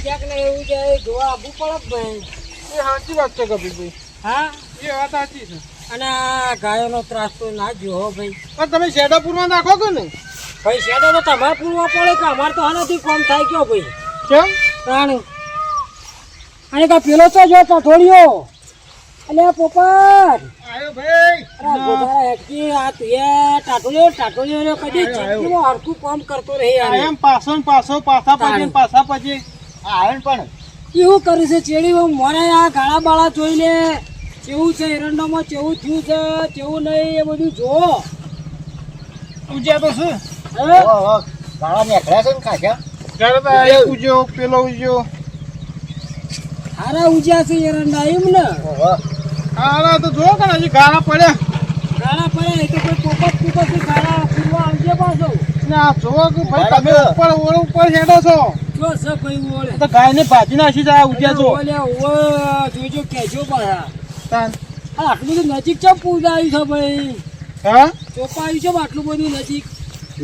ક્યાંક ને એવું છે જોવા આવવું પડે ભાઈ. એ સાચી વાત છે કબીરભાઈ. હા એ વાત સાચી છે. અને આ ગાયોનો ત્રાસ તો ના જોવો ભાઈ. પણ તમે શેડાપુરમાં નાખો કે નહીં? ભાઈ શેડો તો તમારે પૂરવા પડે કે અમારે તો આનાથી કોમ થાય કયો ભાઈ. કેમ? તાણે અને કા પેલો તો જો પઠોળિયો અને પોપટ આયો ભાઈ. અરે ગોધારા હેટકી આ તુએ ટાટોળિયો કદી જિંદગીમાં હરખું કામ કરતો રહે યાર. એમ પાછો ને પાછો પાછા પછી આયન પણ એવું કરે છે ચેડી મોરે આ ગાળા બાળા જોઈ લે કેવું છે એરંડામાં કેવું થયું છે કેવું નહીં એ બધું જો ઉજ્યા તો શું હે? ગાળા નીકળ્યા છે ને ખાસા. ત્યારે તો આ એક ઉજ્યો પેલો ઉજ્યો. હારા ઉજ્યા છે એરંડા એમ ને હા તો જો કે હજી ગાળા પડ્યા ગાળા પડે તો કોઈ પોપટ ગાળા પૂરવા આવજે પાછો. ને આ જોવો કે ભાઈ તમે ઉપર ઓળ ઉપર હેડો છો જો છે ભાઈ ઓળે તો ગાયને ભાજી નાખી જાય ઉજ્યા છો. ઓલે ઓ જોજો કેજો પાછા તાન આટલું બધું નજીક ચમ પૂજા આવ્યું છે ભાઈ. હા ચોપા આવ્યું છે આટલું બધું નજીક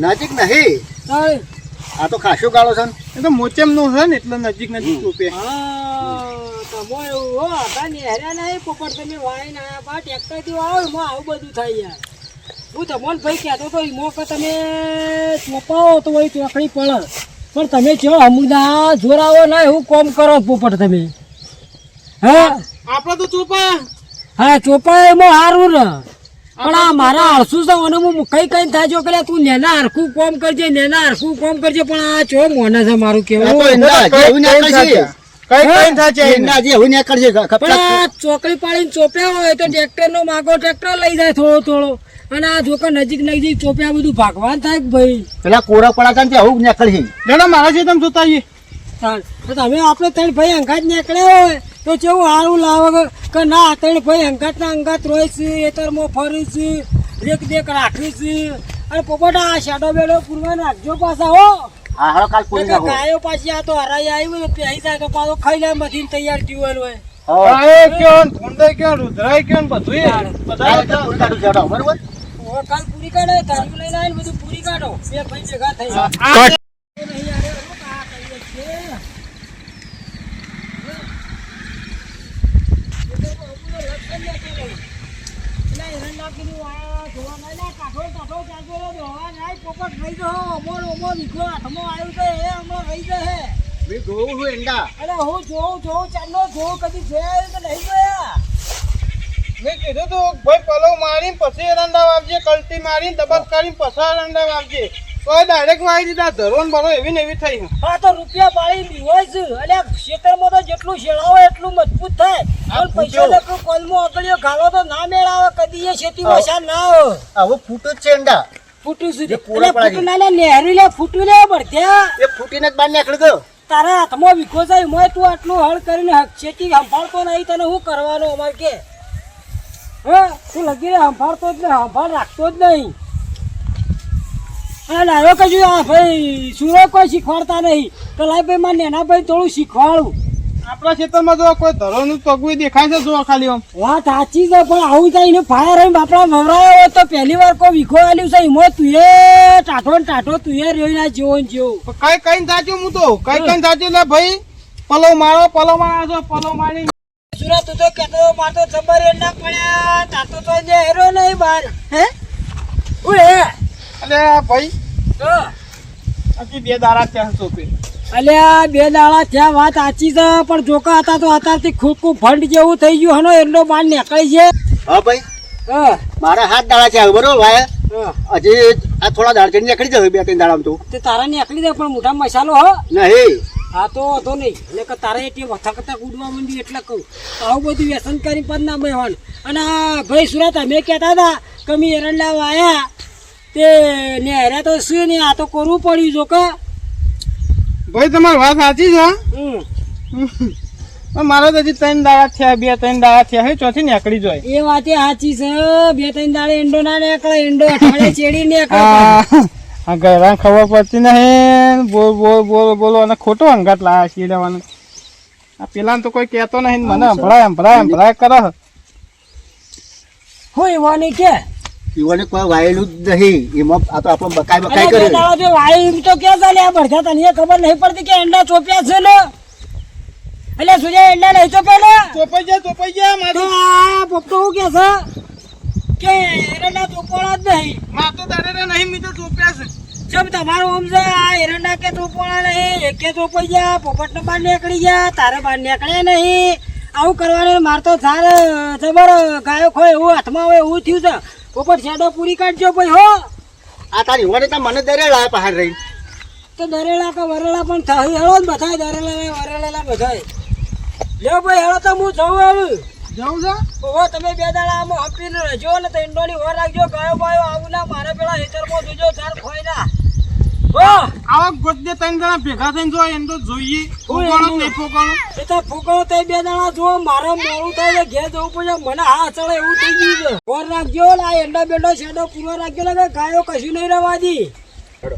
નજીક નહીં, તારે આ તો ખાસો ગાળો છે ને. એ તો મોચેમ નું છે ને એટલે નજીક રૂપે. હા તમો એવું હો હતા ને હેર્યા નહીં પોપટ તમે વાઈ ના બા ટ્રેક્ટર થી આવો એમાં આવું બધું થાય યાર. હું તમને ભાઈ કહેતો તો એમાં કે તમે ચોપાવો તો વળી ચોકડી પડે પણ તમે ચો અમુદા જોરાવો ના એવું કોમ કરો પોપટ તમે. હા આપડે તો ચોપા હા ચોપા એમાં સારું ને પણ આ મારા હરસું છે અને હું કઈ થાય જો કે તું નેના હરખું કોમ કરજે પણ આ ચો મોને છે મારું આ તો કેવું. એંડા હજી એવું નીકળશે. કઈ થાય એંડા હજી એવું નીકળશે. પણ આ ચોકડી પાડીને ચોપ્યા હોય તો ટ્રેક્ટર નો માગો ટ્રેક્ટર લઈ જાય થોડો અને આ જોકા નજીક ચોપ્યા બધું ભાગવાન થાય કે ભાઈ. પેલા કોરા પડાતા ને આવું નીકળશે. ના મારા છે તમે જોતા આવીએ. તો તમે આપણે ત્રણ ભાઈ અંગાત નીકળ્યા હોય તો કેવું સારું લાવે કે ના ત્રણ ભાઈ અંગાતના અંગાત રોય છે એતરમાં ફરી છે દેખ રાખી છે અને પોપટા આ શેડો બેડો પૂરવા રાખજો પાછા હો. હા હાલો કાલ પૂરી નાખો. ગાયો પાછી આ તો હરાઈ આવી હોય પહેરી જાય તો પાછો ખાઈ લે મધીને તૈયાર ટ્યુબવેલ હોય. હા ગાય કયો ને ભૂંડે કયો ને રુદ્રાય કયો ને બધું કાલ તો પૂરી કાઢું છે, બરોબર. હવે કાલ પૂરી કાઢો તારીખ લઈને આવીને બધું પૂરી કાઢો બે ભાઈ ભેગા થઈ જાય. નહીં યાર, આ કહીએ છીએ. મેં જોવું છું એંડા. હું જોઉં ચાંદો જોઉં કદી જોયા તો નહીં જોયા. મેં કીધું તું ભાઈ પલવ મારીને પછી એરંડા વાવજે, કલટી મારીને દબક કરીને પછી એરંડા વાવજે. તો ડાયરેક્ટ વાવી દીધા ધરોન ભરો એવી ને એવી થઈ. હા તો રૂપિયા પાડી દીવાય છે અને ખેતરમાં તો જેટલું શેળાવો એટલું મજબૂત થાય પણ પૈસા એટલું કોલમો અગળ્યો ગાળો તો ના મેળાવે કદી એ ખેતીમાં શાન ના આવે. આવું ફૂટું જ છે એંડા. ફૂટું જે પૂરા પડાય. ફૂટું ના લે નેહરી લે ફૂટું લે બળધ્યા એ ફૂટીને જ બહાર નીકળી ગયો. તારા હાથમાં વિખો જાય મોય તું આટલું હળ કરીને ખેતી સંભાળતો નહીં તને શું કરવાનું અમારે કે હે તું લગી સંભાળતો જ નહીં સંભાળ રાખતો જ નહીં. અને લાવ્યો કશું આ ભાઈ સુરો કોઈ શીખવાડતા નહીં તો લાય ભાઈ મારે નેના ભાઈ થોડું શીખવાડું. આપણા ખેતરમાં જો કોઈ ધરોનું પગવું દેખાય છે જો ખાલી આમ. વાત સાચી છે પણ આવું થાય ને ફાયર રહીને બાપડા વવરાયો હોય તો પહેલી વાર કોઈ વિખો આલ્યું છે એમાં તુંએ ટાટો તુંએ રહ્યો ના જેવો ને જેવો. કઈ સાચું હું તો કઈ સાચું એટલે ભાઈ પલવ મારો છો પલવ મારી સુરત તું તો કેતો મારતો જબર એના પડ્યા તાતો તો જે હેરો નહીં બહાર હે ઉડે એટલે ભાઈ હજી 2 દાડા ત્યાં સોપે. અલ્યા 2 દાડા થયા વાત સાચી છે પણ જોકા હતા તો અત્યારથી ખોટું ફંડ જેવું થઈ ગયું હનો એટલો બાર નીકળી છે. હા ભાઈ હા મારા 7 દાડા છે બરોબર ભાઈ. હજી આ થોડા દાડા ચડી નીકળી જશે 2-3 દાડામાં તો. તે તારા નીકળી જાય પણ મોટા મસાલો હો નહીં હા તો વાંધો નહીં એટલે કે તારે એટલી વથા ઉડવા માંડી એટલે કહું આવું બધું વ્યસન કરી પણ ના બેવાનું. અને આ ભાઈ સુરત અમે કહેતા હતા કે મેં એરંડા વાયા તે ને હેર્યા તો શું ને આ તો કરવું પડ્યું જો કે ભાઈ તમારી વાત સાચી છે મારે તો હજી 3 દાડા થયા 2-3 દાડા થયા હે ચોથી નીકળી જાય. એ વાતે સાચી છે 2-3 દાડે એંડો ના નીકળે એંડો અઠવાડિયે ચેડી નીકળે. આ ગયરા ખબર પડતી નહીં બોલો અને ખોટો અંગાત લાયા છીએ લેવાનું. આ પેલા તો કોઈ કહેતો નહીં મને સંભળાય કરે. હોય એવા નહીં કે ઈવોને કોઈ વાયેલું જ નહીં એમાં. આ તો આપણે બકાઈ કરે. વાય એમ તો કે ચાલે આ ભડકા તને ખબર નહીં પડતી કે એંડા ચોપ્યા છે ને એટલે સુજે એંડા નહીં તો પેલે ચોપાઈ ગયા તો મારી આ પોપટો હું કે એરંડા ચોપોળા જ નહીં. માં તો તારે નહીં મી તો ચોપ્યા છે ચમ તમારું આમ છે આ એરંડા કે ચોપોળા નહીં એકે ચોપાઈ ગયા પોપટ ને બહાર નીકળી ગયા તારે બહાર નીકળ્યા નહીં. આવું કરવાનું માર તો ઝાર જબર ગાયો ખોય એવું હાથમાં હોય એવું થયું છે. પોપટ શેડો પૂરી કાઢજો ભાઈ હો. આ તારી વડે તો મને દરે લાવે બહાર રહી તો દરેલા કે વરેલા પણ થાય હેળો ને બધાય દરેલા વરેલા બધાય. લ્યો ભાઈ હેળો તો હું જઉં હવે. જાઉં છે ઓહો તમે બે દાડા આમાં હંપીને રહેજો ને તો ઈંડોની વાર રાખજો ગાયો બાયો આવું ના મારે પેલા હેતરમાં જોજો ચાર ખોઈ ના હો. આવા ગોદે ત્રણ જણા ભેગા થઈને જો એમ તો જોઈએ ફોકાણો નહીં ફોકાણો એ તો ફૂકણો તે બે દાડા જો મારે મોડું થાય ઘેર જવું પડે મને હા ચડે એવું થઈ ગયું છે. વાર રાખજો ને આ એંડા બેંડો શેડો પૂરો રાખજો ને કે ગાયો કશું નહીં રહેવા દી.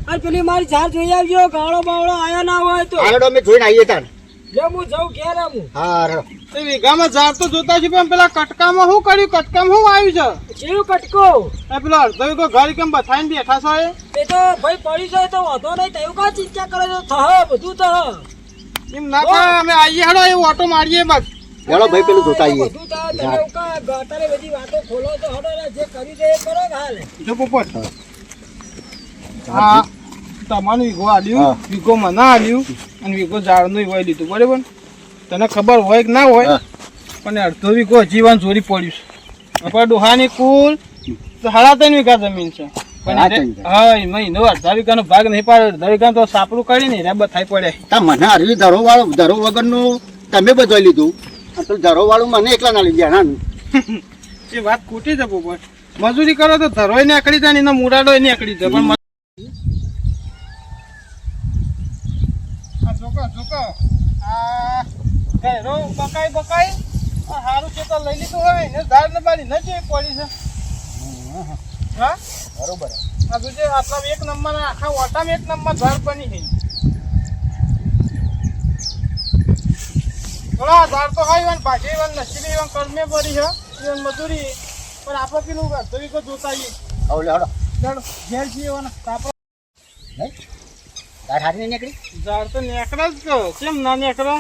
અને પેલી મારી ઝાર જોઈ આવજો ગાળો બાવળો આયો ના હોય તો આગળ અમે જોઈને આવીએ તાર લે હું જઉં ઘેર આવું. હા રડો એ વીઘામાં ઝાડ તો જોતા છે પણ પેલા કટકામાં શું કર્યું કટકામાં શું આવ્યું છે કેવું કટકો એ પેલો અડધો વીઘો ઘર કેમ બથાઈને બેઠા છો એ તો ભાઈ પડી જાય તો વાંધો નહીં તેવું કા ચિંતા કરે છો થહ બધું થહ એમ ના થાય અમે આવીએ હેડો એ ઓટો મારીએ બસ ચાલો ભાઈ પેલું જોતા આવીએ બધું થહ તમે એવું કા ગટારે બધી વાતો ખોલો તો હડો ને જે કરી દે એ કરો કે હાલ. જો પોપટ હા તમારું વીઘો આલ્યું હા. વીઘો મને આલ્યું અને વીઘો ઝાડનું હોય લીધું બરાબર તને ખબર હોય કે ના હોય હા. પણ અડધો વીઘો જીવન ચોરી પડ્યું છે આપણા ડોહાની કુલ 3.5 વીઘા જમીન છે પણ હા, એને- હા એમાં એનો અડધા વીઘાનો ભાગ નહીં પાડે અડધા વીઘા તો સાપડું કાઢી ને રે બથાઈ પડે તા મને હરવી ધરો વગરનું તમે બધાઈ લીધું અને પેલું ધરો વાળું મને એકલા ના લીધું નાનું એ વાત ખોટી છે પોપટ મજૂરી કરો તો ધરોય નીકળી જાય ને એનો મુરાડો નીકળી જાય પણ આ ઘેરો બકાઈ આ હારું છે તો લઈ લીધું હોય ને ઝાડ ને બારી ન જે પડી છે હા બરોબર આ જોજે આટલા એક નંબર આખા ઓટામાં એક નંબર ઝાડ બની છે થોડા ઝાડ તો હોય ને ભાગે નસીબી કર્મે પડી છે ઈવન મજૂરી પણ આપણે પેલું અડધો વીઘો જોતા આવીએ હવે લે હડો ચાલો ઘેર જઈએ આપણે ગાઢ હારી નીકળી ઝાડ તો નેકળે જ કહો કેમ ના નેકળે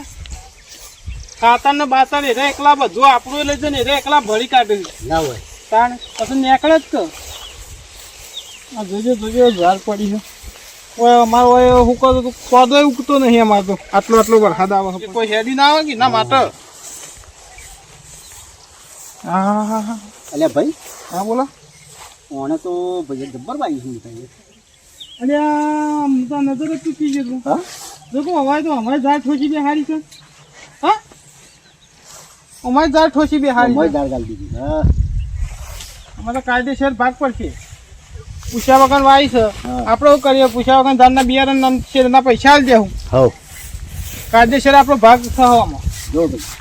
ખાતર ને બાતર એ એકલા બધું આપણું લઈ જાય ને એકલા ભરી કાઢ્યું ના હોય તાણ પછી નેકળે જ કહો આ જોજો ઝાડ પડી છે ઓય અમારો ઓય હું કહું તો કોદોય ઉગતો નહીં અમારે તો આટલો વરસાદ આવે છે. કોઈ હેડી ના આવે કે ના માટે હા અલ્યા ભાઈ હા બોલો ઓને તો ભાઈ જબ્બર બાઈ શું થાય અરે આમ તો નજર જ ચૂકી ગયું હા જો કહું અમારે તો અમારે ઝાડ ઠોસી બે હારી છે હા અમારે ઝાડ ઠોસી બે હારી મોય છે દાળ ગાલ દીધી હા અમારે કાયદેસર ભાગ પડશે પૂછ્યા વગર વાય છે હા. આપણે શું કરીએ પૂછ્યા વગર ધાનના બિયારણ શેરના પૈસા આલી દેવું હવ કાયદેસર આપણો ભાગ થવામાં જો ભાઈ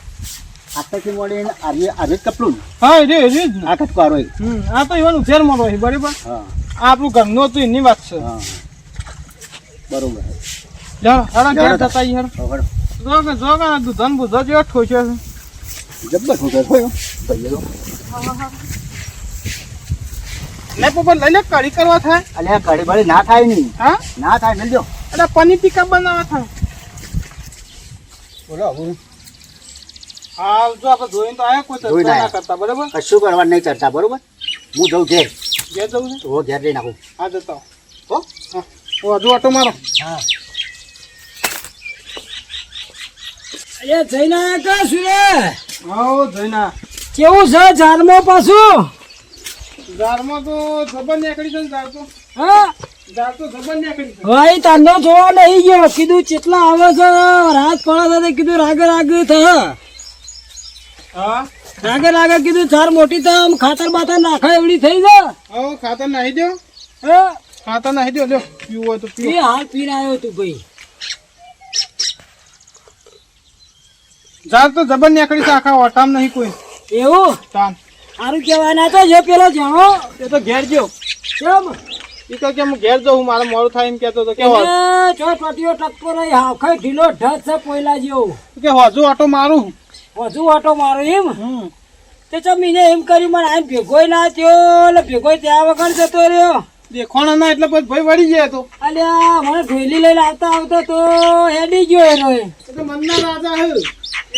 આટલાથી મળીને આજે કપલું હા એ જ ને. આ કટકો હોય આ તો એવાનું ઉછેરમાં રહે બરાબર હા આ આપણું ઘરનું હતું એની વાત છે હા બરોબર જાઓ હાડા ઘેર જાઓ. જતા યાર હવે જો કે દૂધન બુધો જેવો ઠોસ્યો છે જબ્બર ઠોકર થયો ભાઈ લે પોપટ લઈ લે કઢી કરવા થાય અલ્યા કડી બળી ના થાય નહીં હા ના થાય મેલજો એટલે પનીર ટીકા બનાવવા થાય બોલો હું હાલ જો આપણે જોઈને તો આયા કોઈ જોઈને ચર્ચા ના આયા. કરતા બરાબર કશું કરવા નહીં ચર્ચા બરોબર હું જઉં ઘેર ઘેર જવું છે તો ઘેર લઈ નાખું હા જતા હો હા ઓ હજુ ઓટો મારો હા અરે જઈને આયા કા સુરે હા જોઈના કેવું છે ઝાડમાં પાછું ઝાડમાં તો જબર નીકળી છે ને ઝાડ તો હા ઝાડ તો જબર નીકળી છે ભાઈ તાંડો જોવા નહીં ગયો કીધું કેટલા આવે છે રાત પડે છે કીધું રાગે થ હા રાગે કીધું ચાર મોટી તો આમ ખાતર બાતર નાખા એવડી થઈ છે હવે ખાતર નાહી દો હા ખાતર નાહી દો લ્યો પીવું હોય તો એ પીવો હાલ પીને આવ્યો તું ભાઈ ઝાડ તો જબર નીકળી છે આખા ઓટામ નહીં કોઈ એવું તાન સારું કહેવાય ના તો જે પેલો જાણો એ તો ઘેર ગયો કેમ એ તો કે હું ઘેર જાઉં મારે મોડું થાય એમ કહેતો હતો કે એને જો ટોટીઓ ટકતો રહી હાવખાઈ ઢીલો ઢસ છે પોયલા જેવું હજુ ઓટો મારું વધુ ઓટો મારો એમ હમ તે ચમીને એમ કરી મને આમ ભેગોય ના થયો એટલે ભેગોય ત્યાં વગર જતો રહ્યો દેખોણા ના એટલે પછી ભાઈ વળી જાય તો અલ્યા મને થેલી લઈને આવતા આવતા તો હેડી ગયો એનો એ. એટલે મનના રાજા હે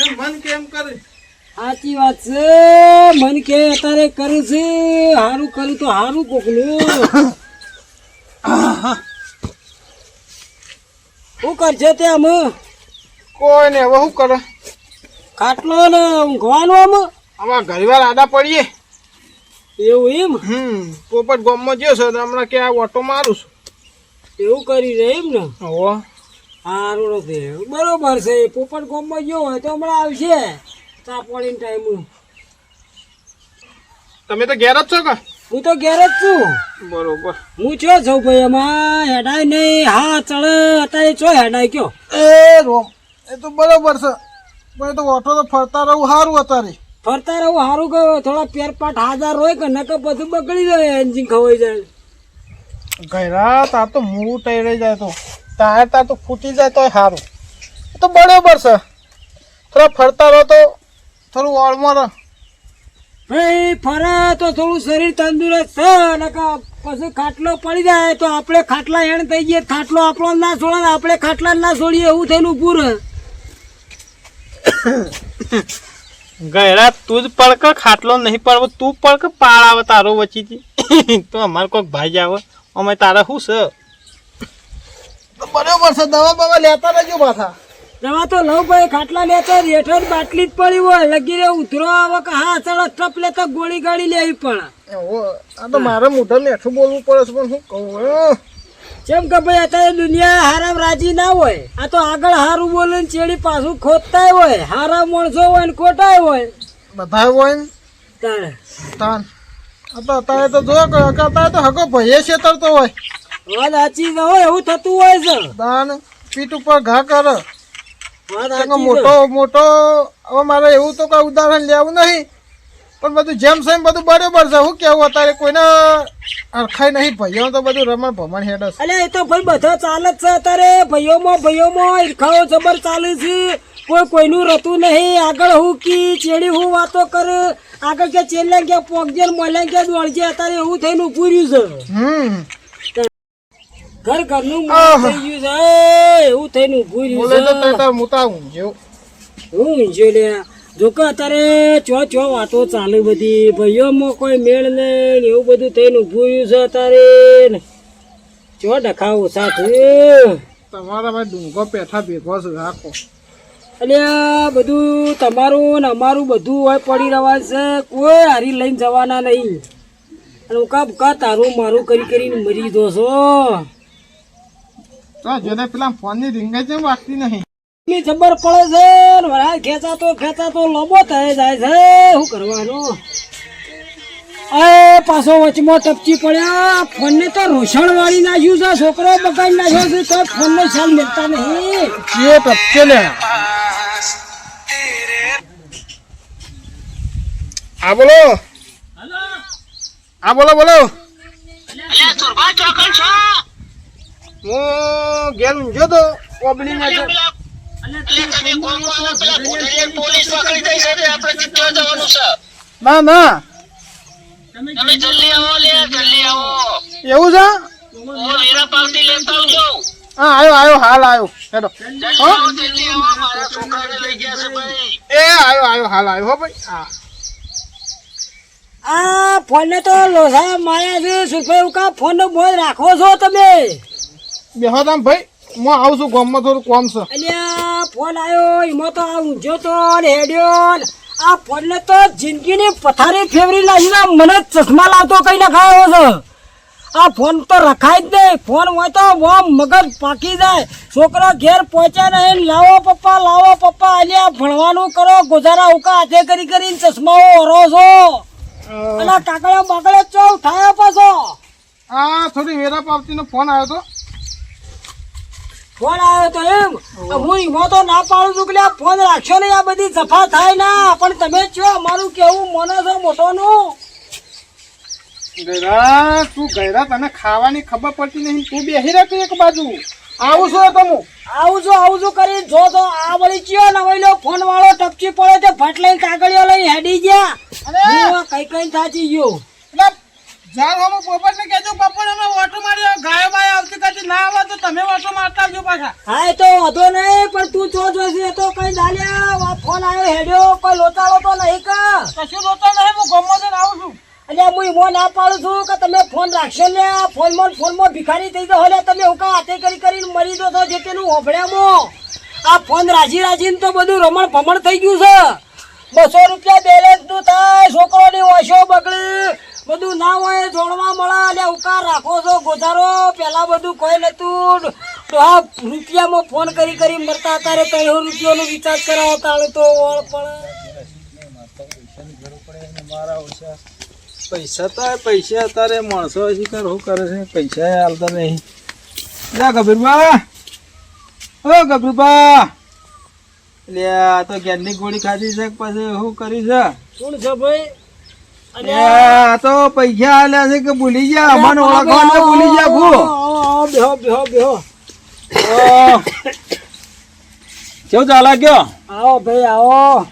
એમ મન કેમ કરે સાચી વાત છે. મન કે અત્યારે કરું છે હારું કરું તો હારું કોકનું. શું કરશે તે અમે કોઈ ને હવે શું કરે ખાટલો ને ઊંઘવાનું આમ આમાં ઘણીવાર આડા પડીએ એવું એમ પોપટ ગામમાં જ્યો છે તો હમણાં કે આ ઓટો મારું છું એવું કરી રહે એમ ને. હો સારું નથી બરોબર છે. પોપટ ગામમાં ગયો હોય તો હમણાં આવશે ચા પાણી ટાઈમ. તમે તો ઘેર જ છો કે હું તો ઘેર જ છું. બરોબર હું ચો છું ભાઈ એમાં હેડાય નહીં. હા ચડે અત્યારે ચો હેડાય કયો એ રોમ એ તો બરોબર છે પણ એ તો ઓટો તો ફરતા રહું સારું અત્યારે ફરતા રહું સારું ગયો. થોડા પેરપાટ હાજર હોય કે નકર બધું બગડી જાય એન્જિન ખવાઈ જાય. ઘેરા તાર તો મૂળ ટેરાઈ જાય તો ટાયર તાર તો ફૂટી જાય તોય સારું એ તો બરોબર છે થોડા ફરતા રહો તો થોડું વાળમાં રહે ભાઈ ફરે તો થોડું શરીર તંદુરસ્ત છે. નકર પછી ખાટલો પડી જાય તો આપણે ખાટલા હેણ થઈ જઈએ. ખાટલો આપણો ના છોડે ને આપણે ખાટલા ના છોડીએ એવું થઈને ઊભું રહે. ગયરા તું જ પડક ખાટલો નહીં પડવો તું પડક પાળ આવે તારો વચ્ચેથી તો અમારે કોઈક ભાઈ આવે અમે તારા શું છે બરોબર છે દવા બવા લેતા રહેજો પાછા દવા તો લઉં ભાઈ. ખાટલા લેતા રેઠર બાટલી જ પડી હોય લગી રે ઉતરો આવે કે હા ચલો ટપ લેતા ગોળી ગાડી લેવી પડે. આ તો મારે મોઢા મેઠું બોલવું પડે છે પણ શું કહું જેમ કે ભાઈ અત્યારે દુનિયા હારામ રાજી ના હોય. આ તો આગળ હારું બોલે ને ચેડી પાછું ખોદતાય હોય. હારા માણસો હોય ને ખોટાય હોય બધા હોય ને તારે તાન અત્યારે તો જો અત્યારે તો હકો ભાઈએ છેતરતો હોય વાત સાચી ન હોય એવું થતું હોય છે. તાન પીઠ ઉપર ઘા કરે વાત સાચી છે. મોટો મોટો હવે મારે એવું તો કઈ ઉદાહરણ લેવું નહીં પણ બધું જેમ છે એમ બધું બરોબર છે શું કેવું અત્યારે કોઈને અરખાય નહીં ભાઈઓ તો બધું રમણ ભમણ હેડ છે અલ્યા એ તો ભાઈ બધા ચાલે જ છે અત્યારે. ભાઈઓમાં ઈરખાઓ જબર ચાલે છે. કોઈ કોઈનું રતું નહીં. આગળ હું કી ચેડી હું વાતો કરે આગળ કે ચેલે કે પોગજે મોલે કે દોડજે. અત્યારે એવું થઈને ઊભું રહ્યું છે. ઘર ઘરનું મોં થઈ ગયું છે. એવું થઈને ઊભું બોલે તો રહ્યું છે. મોટા ઊંઘ્યો હું ઊંઝ્યો લે. જોકે અત્યારે ચો વાતો ચાલે બધી. ભાઈઓમાં કોઈ મેળ નહીં એવું બધું થઈને ઊભું રહ્યું છે અત્યારે. ચો ડખાવો સાથે તમારા ભાઈ ડુંગો પેઠા ભેગો છે રાખો એટલે બધું તમારું ને અમારું બધું હોય પડી રહેવા છે. કોઈ હારી લઈને જવાના નહીં. અને કા તારું મારું કરીને મરી દો છો. તો જેને પેલા ફોનની રીંગાઈ છે વાગતી નહીં જબર પડે છે ને વરાળ ખેંચાતો લોબો થઈ જાય છે. શું કરવાનું એ પાછો વચમાં ટપચી પડ્યા. ફોન ને તો રોષણ વાળી નાખ્યું છે. છોકરો બગાડી નાખ્યો છે તો ફોન ને સાલ મળતા નહીં. જે ટપકે લે હા બોલો હા બોલો બોલો હું ઘેર ઊંઘ્યો તો ઓબલી ના ના ના એવું છે હા આવ્યો હાલ આવ્યો હેડો એ આવ્યો હાલ આવ્યો હો ભાઈ હા આ ફોન ને તો લોસા માયા છે. સુરભાઈ કા ફોન નો બોલ રાખો છો તમે? બેહો તમ ભાઈ હું આવું છું ગામમાં થોડું કામ છે અલ્યા ફોન આવ્યો એમાં તો આ ઊંઝો તો ને હેડ્યો. આ ફોન ને તો જિંદગીની પથારી ફેવરી લાગી મને ચશ્મા લાવતો કઈ નખાયો છે. આ ફોન તો રખાય જ નહીં. ફોન હોય તો મગજ પાકી જાય. છોકરો ઘેર પહોંચ્યા નહીં. લાવો પપ્પા અલ્યા ભણવાનું કરો. ગુજારા ઉકા હાથે કરીને ચશ્માઓ હરો છો. અને કાકડે બાકડે ચો ઉઠાયા પાછો. હા થોડી વેરા પાવતી નો ફોન આવ્યો તો ફોન આવ્યો તો એમ હું એમાં તો ના પાડું છું કે આ ફોન રાખશો ને આ બધી જફા થાય ના. પણ તમે છો અમારું કેવું મોનો છો મોટોનું. ગયરા તું ગયરા તને ખાવાની ખબર પડતી નહીં તું બેહી રહે એક બાજુ આવું છું તમે આવું છું કરી જો તો આ વળી ચિયો નવઈલો ફોન વાળો ટપચી પડે તે ફટ લઈને કાગળિયો લઈને હેડી ગયા. કઈ થાચી ગયો જાર હોમો પોપટને કહેજો પોપટ અમે ઓટો મારી ગાયો બાય આવતી કદી ના આવે તો તમે ઓટો મારતા આવજો પાછા. હા એ તો વાંધો નહીં, પણ તું જો જોઈશે એ તો કઈ દાલ્યા ફોન આવ્યો હેડ્યો કોઈ લોચાળો તો નહીં કા? કશું લોતો નહીં, હું ગમો જઈને આવું છું. એટલે હું ઈમો ના પાડું છું કે તમે ફોન રાખશો ને ફોનમાં ભિખારી થઈ ગયો એટલે તમે હું કા હાથે કરીને મરી દો તો જે પેલું હોભળ્યામાં આ ફોન રાજીને તો બધું રમણ ભમણ થઈ ગયું છે. 200 રૂપિયા બેલેન્સ નું થાય, છોકરોની ઓછો બગડે, બધું ના હોય જોડવા મળે એટલે ઉકાર રાખો છો ગોધારો. પેલા બધું કોઈ નતું તો આ રૂપિયામાં ફોન કરી મરતા, અત્યારે 300 રૂપિયાનો રિચાર્જ કરાવો તાળું તો ઓળ પડે. પૈસા તો પૈસા અત્યારે માણસો શીખર શું કરે છે, પૈસા હાલતા નહીં. જા ગભીરબા, ઓ ગભીરબા, એટલે આ તો ગેરની ગોળી ખાધી છે પછી શું કરી છે? શું છે ભાઈ? આ તો પૈસા આલ્યા છે કે ભૂલી ગયા? અમને ઓળખવાને ભૂલી ગયા ખુ. બેહો કેવું ચાલે ગયો? આવો ભાઈ આવો.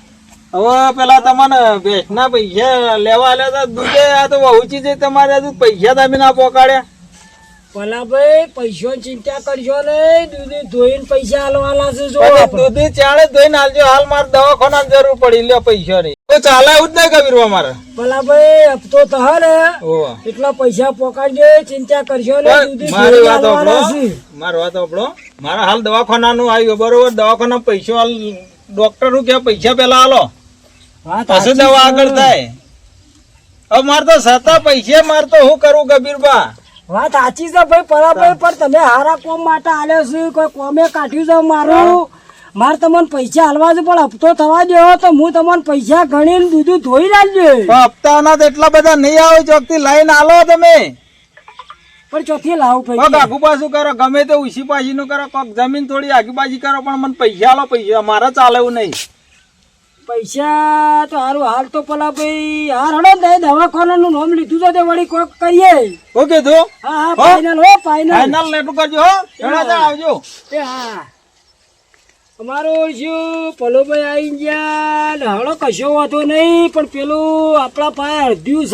હવે પેલા તમને ભેંસના પૈસા લેવા આલ્યા હતા દૂધે, આ તો વહુચી છે તમારે પૈસા તમે ના પોકાડ્યા. ભલા ભાઈ પૈસાની ચિંતા કરશો નહીં, દૂધ ધોઈને પૈસા આલવાના છે. જો દૂધી ચાળે ધોઈને આલજો, હાલ મારે દવાખાના જરૂર પડી, લ્યો પૈસા ની તો ચાલે એવું જ નહીં કબીરવા મારે. ભલા ભાઈ હપ્તો તો ને ઓહ, એટલા પૈસા પોકાડજો, ચિંતા કરશો નહીં. મારી વાત આપણો મારા હાલ દવાખાના નું આવ્યું બરોબર, દવાખાના પૈસા હાલ ડોક્ટર નું કે પૈસા પેલા હાલો પછી દવા આગળ થાય. હવે મારે તો સતા પૈસા મારે તો શું કરું કબીરબા? વાત સાચી છે ભાઈ પરાભાઈ, પણ તમે હારા કોમ માટે આલ્યો છે, કોઈ કોમે કાઢ્યું છે મારું. મારે તમને પૈસા હાલવા છે પણ હપ્તો થવા દો તો હું તમને પૈસા ગણીને દૂધ ધોઈ નાખજો. હપ્તાના તો એટલા બધા નહીં આવે, ચોકથી લાઈન આલો તમે. પણ ચોથી લાવું કોક પૈસા? આગુ પાછું કરો, ગમે તે ઉછી પાછી નું કરો, કોક જમીન થોડી આગી પાછી કરો, પણ મને પૈસા આલો. પૈસા મારે ચાલે એવું નહીં. પૈસા તો હારું હાલ તો પેલા ભાઈ હાર હડો ને દવાખાનાનું નામ લીધું છે તે વળી કોક કરીએ. ઓકે તો હા ફાઈનલ હો ફાઈનલ. ફાઈનલ નેટું કરજો હો, હેડા આવજો. એ હા અમારું શું પલોભાઈ આવી ગયા ને હળો કશો વાંધો નહીં, પણ પેલું આપણા પાસે અડધ્યું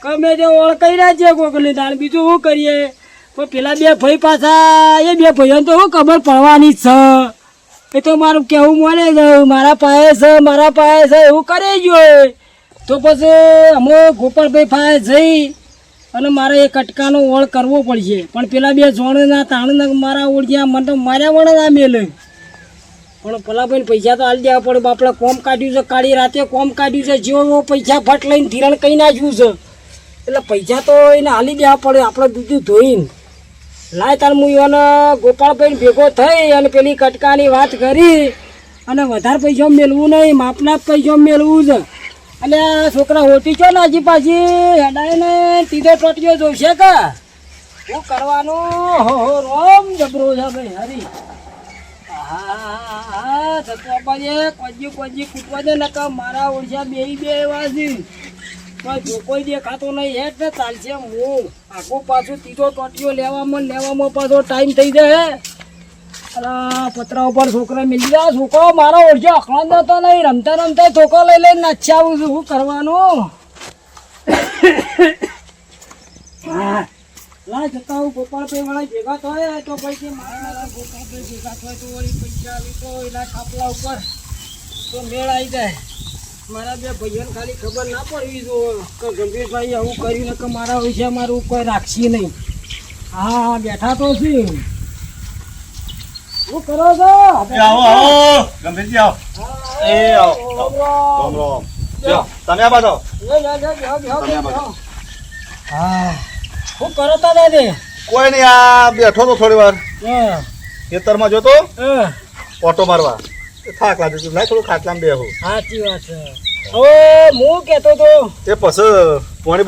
છે ગમે તે ઓળખાઈ ના છે કોકની દાળ. બીજું શું કરીએ? પણ પેલા બે ભાઈ પાછા એ બે ભાઈઓને તો શું ખબર પડવાની જ છે. એ તો મારું કેવું મને મારા પાસે છે એવું કરી જોઈએ. તો પછી અમે ગોપાલભાઈ પાસે જઈ અને મારે એ કટકાનો ઓળ કરવો પડશે. પણ પેલા બે જોણના તાણના મારા ઓળખ્યા, મને તો માર્યા વડે ના મેલે. પણ પેલા ભાઈ પૈસા તો હાલ દેવા પડે. આપણે કોમ કાઢ્યું છે, કાળી રાતે કોમ કાઢ્યું છે, જેવો પૈસા ફટ લઈને ધિરણ કહી નાખ્યું છે, એટલે પૈસા તો એને હાલી દેવા પડે. આપણે દૂધ ધોઈને લાય તાર હું એને ગોપાલભાઈ ભેગો થઈ અને પેલી કટકાની વાત કરી અને વધારે પૈસા મેળવું નહીં, માપના પૈસા મેળવું છે. અને આ છોકરા હોટી છો ને હજી પાછી હેડાય ને તીધો ટોટીઓ જોઈશે કે શું કરવાનું? હો રોમ જબરો છે ભાઈ હરી. હા થતો કોઈ કૂટવા દે ને મારા ઓળશા બે એવા છે. કોઈ દેખાતો નહીં હેઠ ને ચાલશે. હું આખું પાછું તીધો ટોટીઓ લેવામાં પાછો ટાઈમ થઈ જાય. અરે પતરા ઉપર છોકરા મિલી જાય. છોકરો મારો ઓળશો અખલાંદો તો નહીં, રમતા ધોકો લઈ લઈને નાચી આવું છું. શું કરવાનું? હા લા જતા હું ગોપાલભાઈ વાળા ભેગા થાય તો પછી મારા ગોપાલભાઈ ભેગા થાય તો વળી પૈસા આવી તો એના ખાપલા ઉપર તો મેળ આવી જાય. મારા બે ભાઈઓને ખાલી ખબર ના પડવી જો કે ગંભીરભાઈ આવું કર્યું ને કે મારા વિશે મારું કોઈ રાખશી નહીં. હા બેઠા તો છું. શું કરો છો? આવો ગંભીરજી આવો. એ આવો તમે આ બાજુ. હા શું કરો તા દાદે? કોઈ નહીં, આ બેઠો તો થોડી વાર ખેતરમાં જોતો ઓટો મારવા, થાક લાગ્યો તું લાય થોડું ખાટલામાં બેહું. સાચી વાત છે. હવે હું કહેતો તો એ પછી પાણી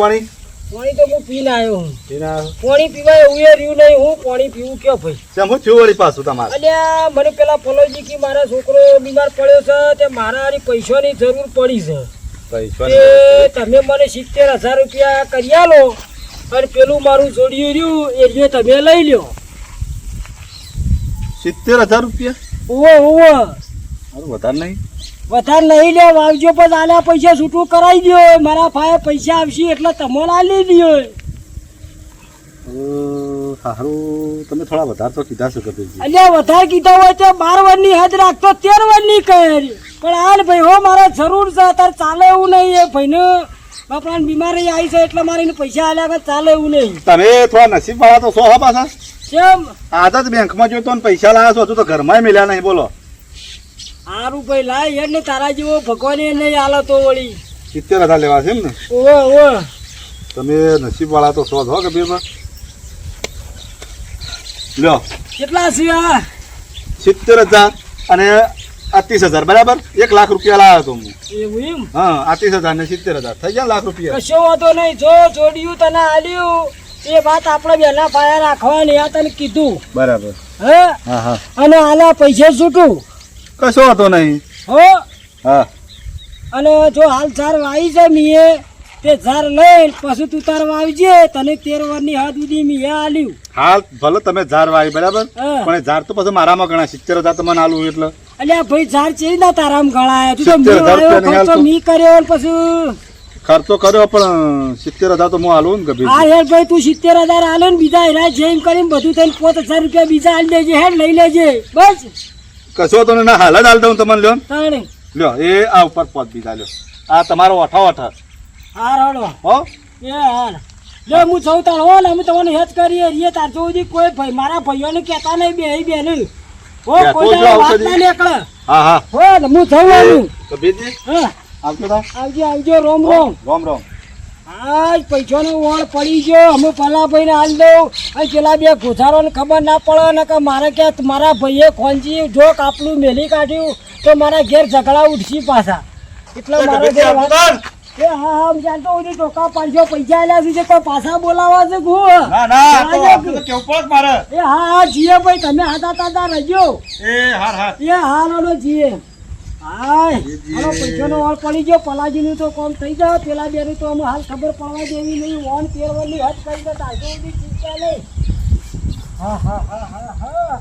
પાણી તો હું પીને આવ્યો હું. એના પાણી પીવાય એવું એ રહ્યું નહીં. હું પાણી પીવું ક્યાં ભાઈ? શેમ હું થયું વળી પાછું તમારે? અલ્યા મને પેલા ફલોજી કે મારા છોકરો બીમાર પડ્યો છે તે મારા હારી પૈસાની જરૂર પડી છે. એ તમે મને 70,000 રૂપિયા કરી આલો અને પેલું મારું જોડિયું રહ્યું એ જો તમે લઈ લ્યો. 70,000 રૂપિયા? ઓવો વધારે નહીં. વધારે નહીં લે વાવજો પણ આલ્યા પૈસા છૂટું કરાવી દો મારા પાસે પૈસા આવશે એટલે તમને આલી દો સારું તમે થોડા વધારે તો કીધા છે કબીરજી. અલ્યા વધારે કીધા હોય તો 12 વર્ષની હદ રાખતો 13 વર્ષની કરી પણ હાલ ભાઈ હો મારે જરૂર છે અત્યારે ચાલે એવું નહીં એ ભાઈને બાપરાને બીમારી આવી છે એટલે મારે એને પૈસા આલ્યા વગર ચાલે એવું નહીં. તમે થોડા નસીબ વાળા તો છો હા પાછા. કેમ આદત બેંકમાં જોતો ને પૈસા લાવ્યા છો હજુ તો ઘરમાં મળ્યા નહીં બોલો. સારું ભાઈ લાય એટલે તારા જેવો ભગવાન એ નહીં આલો તો વળી 70,000 લેવા છે એમ ને. ઓવે ઓવે તમે નસીબ વાળા તો છો જ હો કબીરમાં. લ્યો કેટલા છે આ 70,000 અને 30,000 બરાબર 1 લાખ રૂપિયા લાવ્યો તો હું. એવું એમ હા 30,000 ને 70,000 થઈ ગયા લાખ રૂપિયા. કશો વાંધો નહીં જો જોડ્યું તને આલ્યું એ વાત આપણે બેના પાયા રાખવાની આ તને કીધું બરાબર. હે હા હા અને આલા પૈસા છૂટું કશો હતો નહીં. હો હા અને જો હાલ ઝાર વાવી છે મીએ તે ઝાર લઈ પછી તું તાર વાવજે તને 13 વર્ષની હદ સુધી મીએ આલ્યું હાલ ભલે તમે ઝાર વાવી બરાબર હા. પણ એ ઝાર તો પછી મારામાં ઘણા 70,000 તમને આલું એટલે અલ્યા ભાઈ ઝાર ચેવી ના તારામ ગળાય તું તો 70,000 મી વાવ્યો રૂપિયા નહીં ખર્ચો હાલતો. મી કર્યો ને પછી ખર્ચો કર્યો પણ 70,000 તો હું આલું ને કબીર. હા યાર ભાઈ તું 70,000 આલે ને બીજા હેરા જેમ કરીને બધું થઈને 5,000 રૂપિયા બીજા આલી દેજે હેડ લઈ લેજે બસ કશો તો ના હાલ જ હાલ દઉં તમને લ્યો ને. તાણે લ્યો એ આ ઉપર પોત બીજા લ્યો આ તમારો ઓઠા હાર હડો હો. એ હાર લે હું સૌ તાર હો ને અમે તમને હેત કરીએ રીએ તાર જો સુધી કોઈ ભાઈ મારા ભાઈઓને કહેતા નહીં બેન હો કહેતો કોઈ જ દાડો આવું વાત કદી. ના નીકળે હા હા હો ને હું થવાનું કબીરજી હા આવજો તા. આવજો આવજો રોમ રોમ રામ રામ. આજ પૈસાનો વળ પડી ગયો અમે પલાભાઈને હાલ દઉં અને પેલા બે ગોધારોને ખબર ના પડે ને કે મારે કે મારા ભાઈએ ખોંચી જો કાપલું મેલી કાઢ્યું તો મારા ઘેર ઝઘડા ઉઠશી પાછા એટલે મારો કબીરજી ઘેર આવજો તા. એ હા હા હું જાણતો હું ટોકા 500 પૈસા આલ્યા છે કોઈ પાછા બોલાવા છે ગુ ના ના આ તો આપણે તો કેવું પડે મારે. એ હા હા જીએ ભાઈ તમે હાથા તાતા રહેજો એ હાર હાર. એ હા લોડો જીએ હાય હાલો પૈસાનો વળ પડી ગયો પલાજીનું તો કામ થઈ જાય પેલા બેનું તો અમે હાલ ખબર પડવા દેવી નહીં વોન 13 વર્ષની હદ કરી દે તારસો સુધી ચિંતા નહીં હા હા હા હા હા